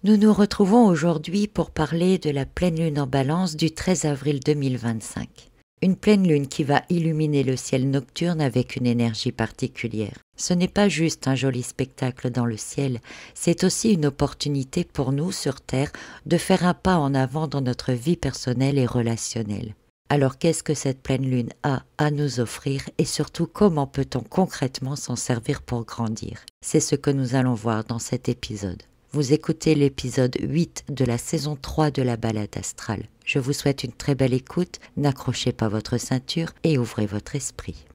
Nous nous retrouvons aujourd'hui pour parler de la pleine lune en Balance du 13 avril 2025. Une pleine lune qui va illuminer le ciel nocturne avec une énergie particulière. Ce n'est pas juste un joli spectacle dans le ciel, c'est aussi une opportunité pour nous sur Terre de faire un pas en avant dans notre vie personnelle et relationnelle. Alors qu'est-ce que cette pleine lune a à nous offrir et surtout comment peut-on concrètement s'en servir pour grandir? C'est ce que nous allons voir dans cet épisode. Vous écoutez l'épisode 8 de la saison 3 de la balade astrale. Je vous souhaite une très belle écoute, n'accrochez pas votre ceinture et ouvrez votre esprit.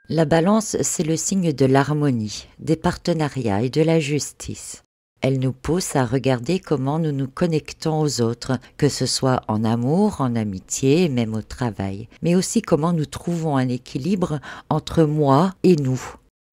La balance, c'est le signe de l'harmonie, des partenariats et de la justice. Elle nous pousse à regarder comment nous nous connectons aux autres, que ce soit en amour, en amitié et même au travail, mais aussi comment nous trouvons un équilibre entre moi et nous.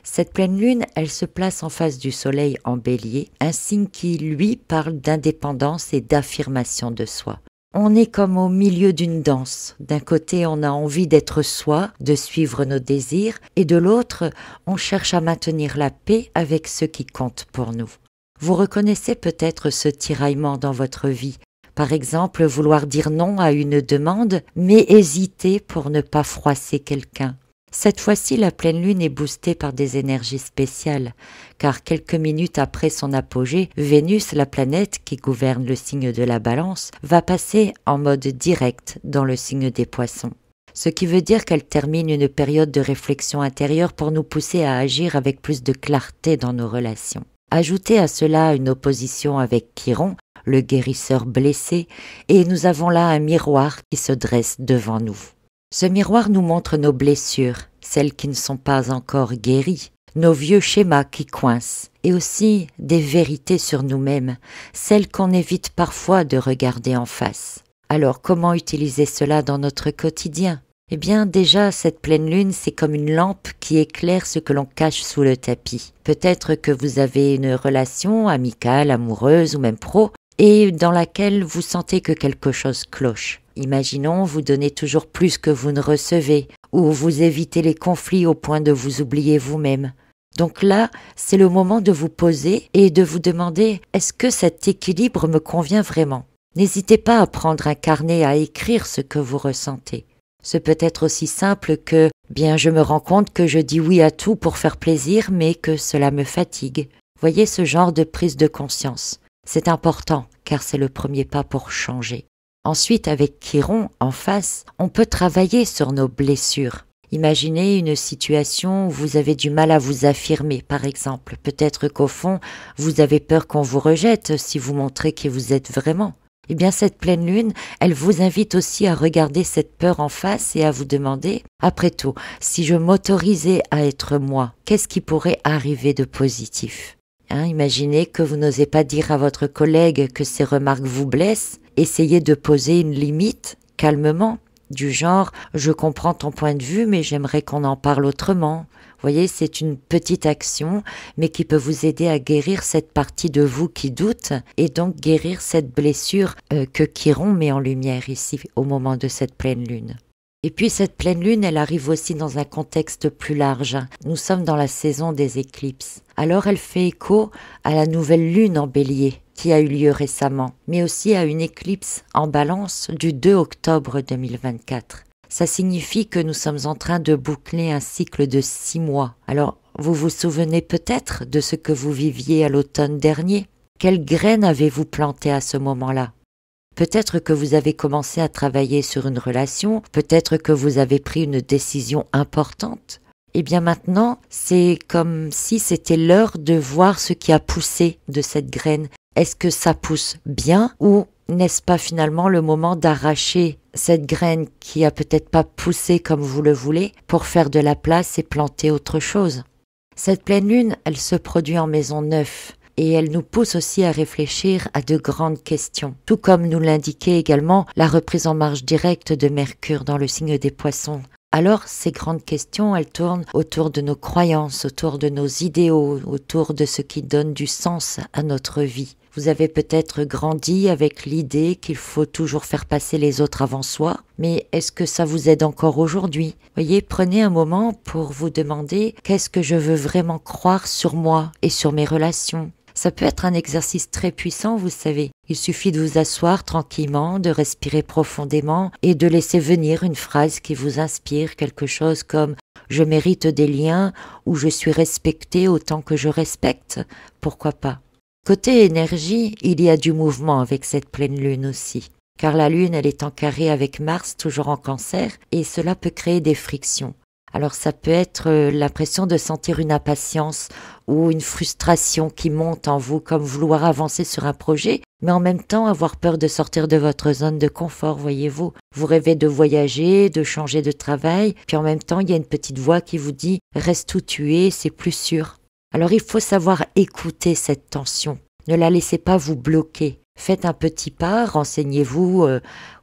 Cette pleine lune, elle se place en face du soleil en bélier, un signe qui, lui, parle d'indépendance et d'affirmation de soi. On est comme au milieu d'une danse. D'un côté, on a envie d'être soi, de suivre nos désirs, et de l'autre, on cherche à maintenir la paix avec ce qui compte pour nous. Vous reconnaissez peut-être ce tiraillement dans votre vie. Par exemple, vouloir dire non à une demande, mais hésiter pour ne pas froisser quelqu'un. Cette fois-ci, la pleine lune est boostée par des énergies spéciales, car quelques minutes après son apogée, Vénus, la planète qui gouverne le signe de la Balance, va passer en mode direct dans le signe des Poissons. Ce qui veut dire qu'elle termine une période de réflexion intérieure pour nous pousser à agir avec plus de clarté dans nos relations. Ajoutez à cela une opposition avec Chiron, le guérisseur blessé, et nous avons là un miroir qui se dresse devant nous. Ce miroir nous montre nos blessures, celles qui ne sont pas encore guéries, nos vieux schémas qui coincent, et aussi des vérités sur nous-mêmes, celles qu'on évite parfois de regarder en face. Alors comment utiliser cela dans notre quotidien? Eh bien déjà, cette pleine lune, c'est comme une lampe qui éclaire ce que l'on cache sous le tapis. Peut-être que vous avez une relation amicale, amoureuse ou même pro, et dans laquelle vous sentez que quelque chose cloche. Imaginons, vous donnez toujours plus que vous ne recevez, ou vous évitez les conflits au point de vous oublier vous-même. Donc là, c'est le moment de vous poser et de vous demander « Est-ce que cet équilibre me convient vraiment ?» N'hésitez pas à prendre un carnet à écrire ce que vous ressentez. Ce peut être aussi simple que « Bien, je me rends compte que je dis oui à tout pour faire plaisir, mais que cela me fatigue. » Voyez ce genre de prise de conscience. C'est important, car c'est le premier pas pour changer. Ensuite, avec Chiron en face, on peut travailler sur nos blessures. Imaginez une situation où vous avez du mal à vous affirmer, par exemple. Peut-être qu'au fond, vous avez peur qu'on vous rejette si vous montrez qui vous êtes vraiment. Eh bien, cette pleine lune, elle vous invite aussi à regarder cette peur en face et à vous demander, après tout, si je m'autorisais à être moi, qu'est-ce qui pourrait arriver de positif ? Imaginez que vous n'osez pas dire à votre collègue que ses remarques vous blessent. Essayez de poser une limite, calmement, du genre « je comprends ton point de vue, mais j'aimerais qu'on en parle autrement ». Voyez, c'est une petite action, mais qui peut vous aider à guérir cette partie de vous qui doute, et donc guérir cette blessure que Chiron met en lumière ici, au moment de cette pleine lune. Et puis cette pleine lune, elle arrive aussi dans un contexte plus large. Nous sommes dans la saison des éclipses. Alors elle fait écho à la nouvelle lune en bélier qui a eu lieu récemment, mais aussi à une éclipse en Balance du 2 octobre 2024. Ça signifie que nous sommes en train de boucler un cycle de 6 mois. Alors, vous vous souvenez peut-être de ce que vous viviez à l'automne dernier? Quelles graines avez-vous plantées à ce moment-là? Peut-être que vous avez commencé à travailler sur une relation, peut-être que vous avez pris une décision importante. Eh bien maintenant, c'est comme si c'était l'heure de voir ce qui a poussé de cette graine. Est-ce que ça pousse bien ou n'est-ce pas finalement le moment d'arracher cette graine qui a peut-être pas poussé comme vous le voulez pour faire de la place et planter autre chose? Cette pleine lune, elle se produit en maison 9. Et elle nous pousse aussi à réfléchir à de grandes questions. Tout comme nous l'indiquait également la reprise en marche directe de Mercure dans le signe des Poissons. Alors, ces grandes questions, elles tournent autour de nos croyances, autour de nos idéaux, autour de ce qui donne du sens à notre vie. Vous avez peut-être grandi avec l'idée qu'il faut toujours faire passer les autres avant soi, mais est-ce que ça vous aide encore aujourd'hui? Voyez, prenez un moment pour vous demander qu'est-ce que je veux vraiment croire sur moi et sur mes relations. Ça peut être un exercice très puissant, vous savez. Il suffit de vous asseoir tranquillement, de respirer profondément et de laisser venir une phrase qui vous inspire, quelque chose comme « je mérite des liens » ou « je suis respecté autant que je respecte ». Pourquoi pas? Côté énergie, il y a du mouvement avec cette pleine lune aussi. Car la lune, elle est en carré avec Mars, toujours en Cancer, et cela peut créer des frictions. Alors ça peut être l'impression de sentir une impatience ou une frustration qui monte en vous, comme vouloir avancer sur un projet, mais en même temps avoir peur de sortir de votre zone de confort, voyez-vous. Vous rêvez de voyager, de changer de travail, puis en même temps il y a une petite voix qui vous dit « reste où tu es, c'est plus sûr ». Alors il faut savoir écouter cette tension, ne la laissez pas vous bloquer. Faites un petit pas, renseignez-vous,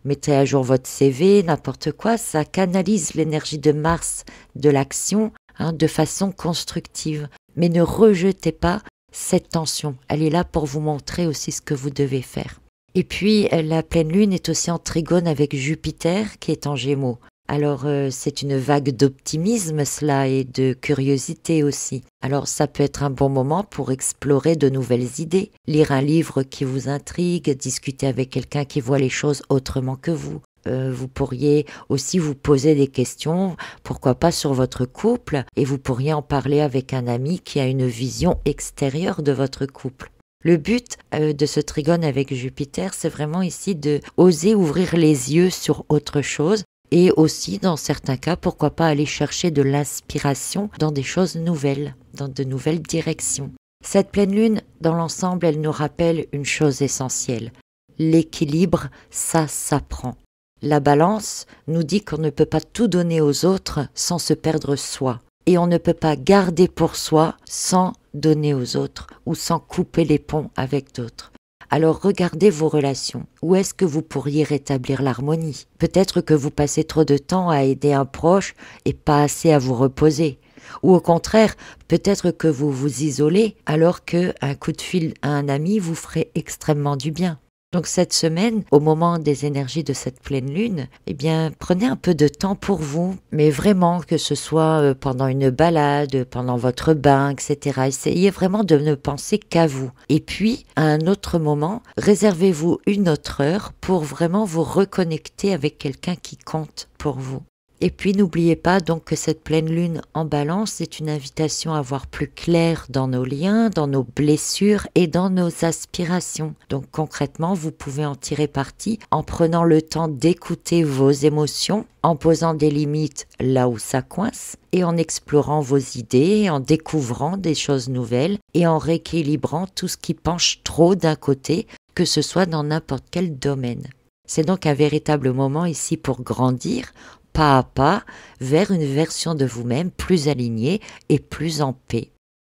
mettez à jour votre CV, n'importe quoi, ça canalise l'énergie de Mars, de l'action, de façon constructive. Mais ne rejetez pas cette tension, elle est là pour vous montrer aussi ce que vous devez faire. Et puis la pleine lune est aussi en trigone avec Jupiter qui est en Gémeaux. Alors c'est une vague d'optimisme cela et de curiosité aussi. Alors ça peut être un bon moment pour explorer de nouvelles idées, lire un livre qui vous intrigue, discuter avec quelqu'un qui voit les choses autrement que vous. Vous pourriez aussi vous poser des questions, pourquoi pas sur votre couple, et vous pourriez en parler avec un ami qui a une vision extérieure de votre couple. Le but de ce trigone avec Jupiter, c'est vraiment ici de oser ouvrir les yeux sur autre chose, et aussi, dans certains cas, pourquoi pas aller chercher de l'inspiration dans des choses nouvelles, dans de nouvelles directions. Cette pleine lune, dans l'ensemble, elle nous rappelle une chose essentielle. L'équilibre, ça s'apprend. La balance nous dit qu'on ne peut pas tout donner aux autres sans se perdre soi. Et on ne peut pas garder pour soi sans donner aux autres ou sans couper les ponts avec d'autres. Alors regardez vos relations. Où est-ce que vous pourriez rétablir l'harmonie? Peut-être que vous passez trop de temps à aider un proche et pas assez à vous reposer. Ou au contraire, peut-être que vous vous isolez alors qu'un coup de fil à un ami vous ferait extrêmement du bien. Donc cette semaine, au moment des énergies de cette pleine lune, eh bien prenez un peu de temps pour vous, mais vraiment que ce soit pendant une balade, pendant votre bain, etc. Essayez vraiment de ne penser qu'à vous. Et puis, à un autre moment, réservez-vous une autre heure pour vraiment vous reconnecter avec quelqu'un qui compte pour vous. Et puis n'oubliez pas donc que cette pleine lune en balance est une invitation à voir plus clair dans nos liens, dans nos blessures et dans nos aspirations. Donc concrètement, vous pouvez en tirer parti en prenant le temps d'écouter vos émotions, en posant des limites là où ça coince et en explorant vos idées, en découvrant des choses nouvelles et en rééquilibrant tout ce qui penche trop d'un côté, que ce soit dans n'importe quel domaine. C'est donc un véritable moment ici pour grandir, pas à pas, vers une version de vous-même plus alignée et plus en paix.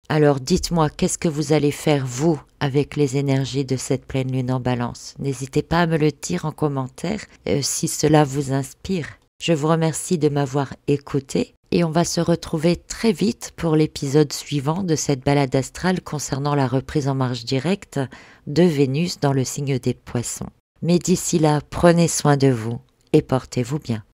Alors dites-moi, qu'est-ce que vous allez faire, vous, avec les énergies de cette pleine lune en balance? N'hésitez pas à me le dire en commentaire si cela vous inspire. Je vous remercie de m'avoir écouté et on va se retrouver très vite pour l'épisode suivant de cette balade astrale concernant la reprise en marche directe de Vénus dans le signe des Poissons. Mais d'ici là, prenez soin de vous et portez-vous bien.